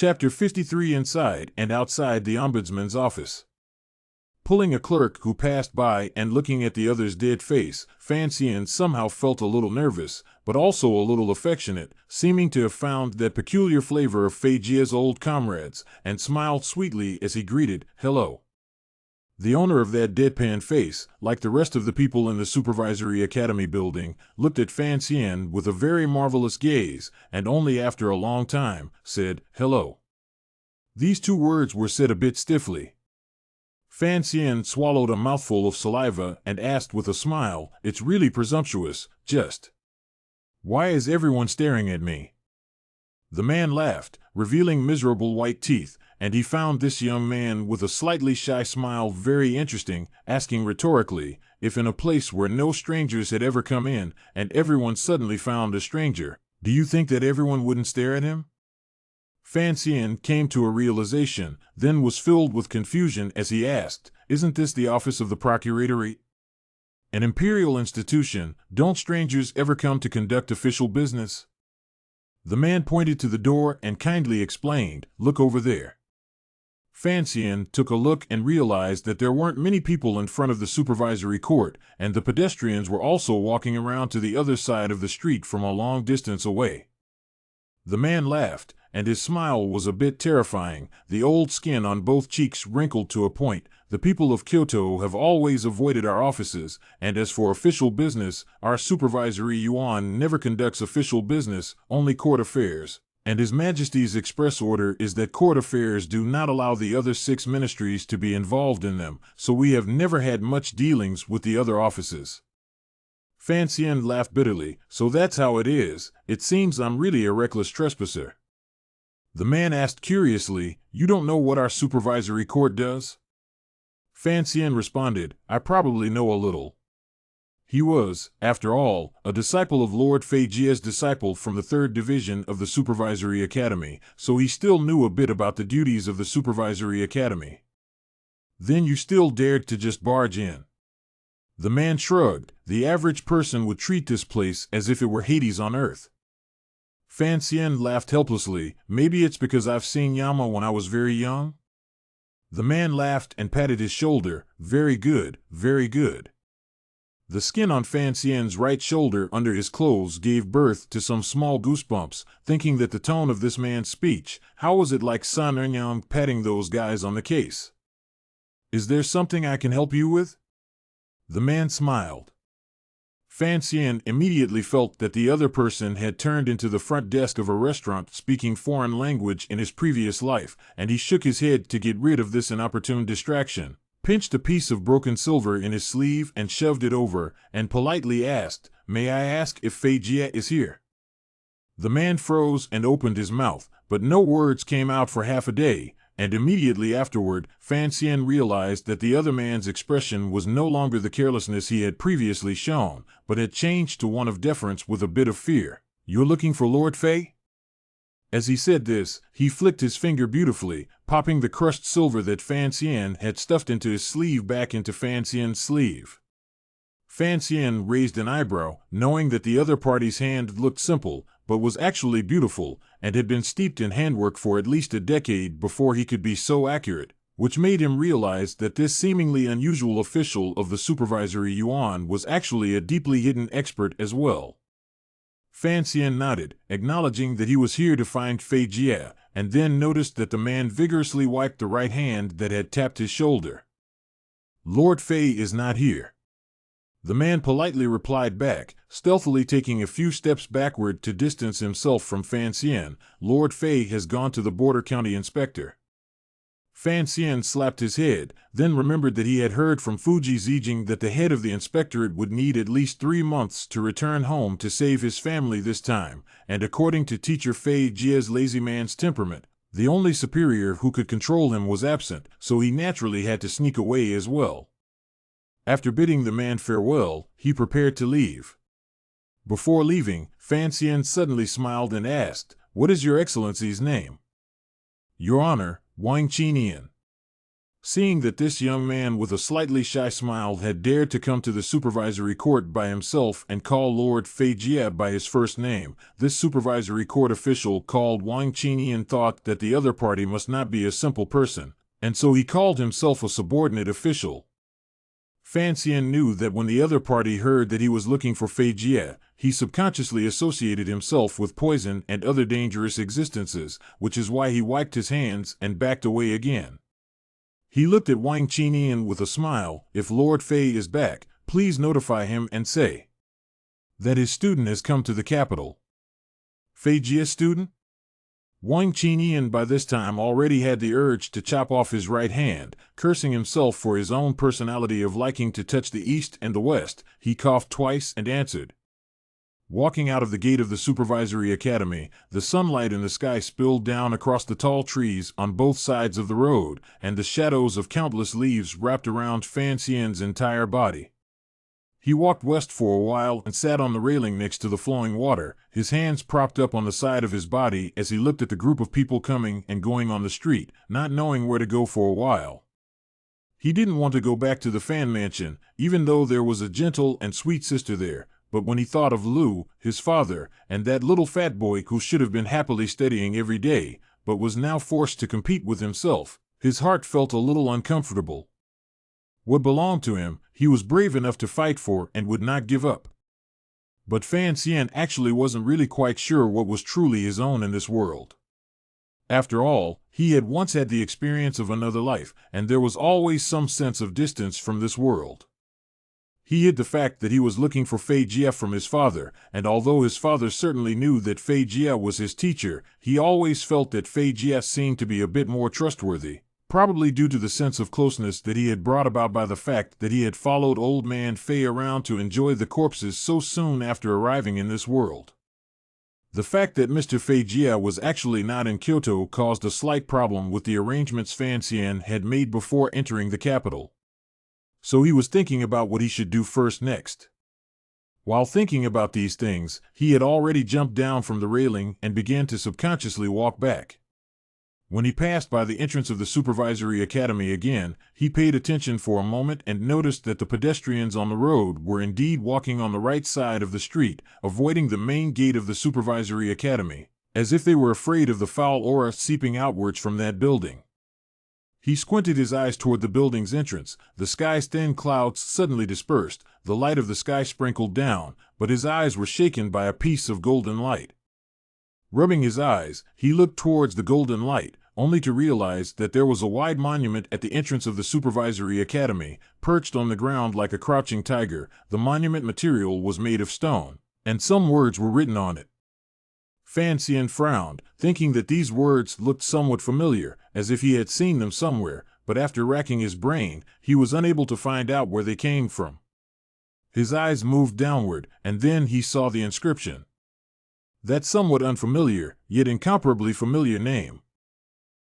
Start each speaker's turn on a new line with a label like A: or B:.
A: Chapter 53. Inside and outside the ombudsman's office. Pulling a clerk who passed by and looking at the other's dead face, Fan Xian somehow felt a little nervous, but also a little affectionate, seeming to have found that peculiar flavor of Fei Jie's old comrades, and smiled sweetly as he greeted, "Hello." The owner of that deadpan face, like the rest of the people in the Supervisory Academy building, looked at Fan Xian with a very marvelous gaze, and only after a long time, said, "Hello." These two words were said a bit stiffly. Fan Xian swallowed a mouthful of saliva and asked with a smile, "It's really presumptuous, just. Why is everyone staring at me?" The man laughed, revealing miserable white teeth, and he found this young man with a slightly shy smile very interesting, asking rhetorically, if in a place where no strangers had ever come in, and everyone suddenly found a stranger, do you think that everyone wouldn't stare at him? Fan Xian came to a realization, then was filled with confusion as he asked, "Isn't this the office of the Procuratorate? An imperial institution, don't strangers ever come to conduct official business?" The man pointed to the door and kindly explained, "Look over there." Fan Xian took a look and realized that there weren't many people in front of the supervisory court, and the pedestrians were also walking around to the other side of the street from a long distance away. The man laughed, and his smile was a bit terrifying, the old skin on both cheeks wrinkled to a point. "The people of Kyoto have always avoided our offices, and as for official business, our supervisory yuan never conducts official business, only court affairs. And His Majesty's express order is that court affairs do not allow the other 6 ministries to be involved in them, so we have never had much dealings with the other offices." Fan Xian laughed bitterly, "So that's how it is. It seems I'm really a reckless trespasser." The man asked curiously, "You don't know what our supervisory court does?" Fan Xian responded, "I probably know a little." He was, after all, a disciple of Lord Fei Jie's disciple from the 3rd Division of the Supervisory Academy, so he still knew a bit about the duties of the Supervisory Academy. "Then you still dared to just barge in?" The man shrugged. "The average person would treat this place as if it were Hades on Earth." Fan Xian laughed helplessly. "Maybe it's because I've seen Yama when I was very young?" The man laughed and patted his shoulder. "Very good, very good." The skin on Fan Xian's right shoulder under his clothes gave birth to some small goosebumps, thinking that the tone of this man's speech, how was it like Sun Enyang patting those guys on the case? "Is there something I can help you with?" The man smiled. Fan Xian immediately felt that the other person had turned into the front desk of a restaurant speaking foreign language in his previous life, and he shook his head to get rid of this inopportune distraction, pinched a piece of broken silver in his sleeve and shoved it over, and politely asked, "May I ask if Fei Jie is here?" The man froze and opened his mouth, but no words came out for half a day, and immediately afterward, Fan Xian realized that the other man's expression was no longer the carelessness he had previously shown, but had changed to one of deference with a bit of fear. "You're looking for Lord Fei?" As he said this, he flicked his finger beautifully, popping the crushed silver that Fan Xian had stuffed into his sleeve back into Fan Xian's sleeve. Fan Xian raised an eyebrow, knowing that the other party's hand looked simple, but was actually beautiful, and had been steeped in handwork for at least a decade before he could be so accurate, which made him realize that this seemingly unusual official of the supervisory yuan was actually a deeply hidden expert as well. Fan Xian nodded, acknowledging that he was here to find Fei Jie, and then noticed that the man vigorously wiped the right hand that had tapped his shoulder. "Lord Fei is not here." The man politely replied back, stealthily taking a few steps backward to distance himself from Fan Xian. "Lord Fei has gone to the border county inspector." Fan Xian slapped his head, then remembered that he had heard from Fuji Zijing that the head of the inspectorate would need at least 3 months to return home to save his family this time, and according to teacher Fei Jie's lazy man's temperament, the only superior who could control him was absent, so he naturally had to sneak away as well. After bidding the man farewell, he prepared to leave. Before leaving, Fan Xian suddenly smiled and asked, "What is your excellency's name?" "Your Honor, Wang Qinian." Seeing that this young man with a slightly shy smile had dared to come to the supervisory court by himself and call Lord Fei Jie by his first name, this supervisory court official called Wang Qinian thought that the other party must not be a simple person, and so he called himself a subordinate official. Fan Xian knew that when the other party heard that he was looking for Fei Jie, he subconsciously associated himself with poison and other dangerous existences, which is why he wiped his hands and backed away again. He looked at Wang Qinian with a smile. If Lord Fei is back, please notify him and say that his student has come to the capital. Fei Jie's student? Wang Qinian by this time already had the urge to chop off his right hand. Cursing himself for his own personality of liking to touch the east and the west, he coughed twice and answered. Walking out of the gate of the supervisory academy, the sunlight in the sky spilled down across the tall trees on both sides of the road, and the shadows of countless leaves wrapped around Fan Xian's entire body. He walked west for a while and sat on the railing next to the flowing water, his hands propped up on the side of his body as he looked at the group of people coming and going on the street, not knowing where to go for a while. He didn't want to go back to the Fan Mansion, even though there was a gentle and sweet sister there. But when he thought of Lu, his father, and that little fat boy who should have been happily studying every day, but was now forced to compete with himself, his heart felt a little uncomfortable. What belonged to him, he was brave enough to fight for and would not give up. But Fan Xian actually wasn't really quite sure what was truly his own in this world. After all, he had once had the experience of another life, and there was always some sense of distance from this world. He hid the fact that he was looking for Fei Jie from his father, and although his father certainly knew that Fei Jie was his teacher, he always felt that Fei Jie seemed to be a bit more trustworthy, probably due to the sense of closeness that he had brought about by the fact that he had followed old man Fei around to enjoy the corpses so soon after arriving in this world. The fact that Mr. Fei Jie was actually not in Kyoto caused a slight problem with the arrangements Fan Xian had made before entering the capital. So he was thinking about what he should do first next. While thinking about these things, he had already jumped down from the railing and began to subconsciously walk back. When he passed by the entrance of the supervisory academy again, he paid attention for a moment and noticed that the pedestrians on the road were indeed walking on the right side of the street, avoiding the main gate of the supervisory academy, as if they were afraid of the foul aura seeping outwards from that building. He squinted his eyes toward the building's entrance. The sky's thin clouds suddenly dispersed, the light of the sky sprinkled down, but his eyes were shaken by a piece of golden light. Rubbing his eyes, he looked towards the golden light, only to realize that there was a wide monument at the entrance of the supervisory academy, perched on the ground like a crouching tiger. The monument material was made of stone, and some words were written on it. Fan Xian frowned, thinking that these words looked somewhat familiar, as if he had seen them somewhere, but after racking his brain, he was unable to find out where they came from. His eyes moved downward, and then he saw the inscription. That somewhat unfamiliar, yet incomparably familiar name,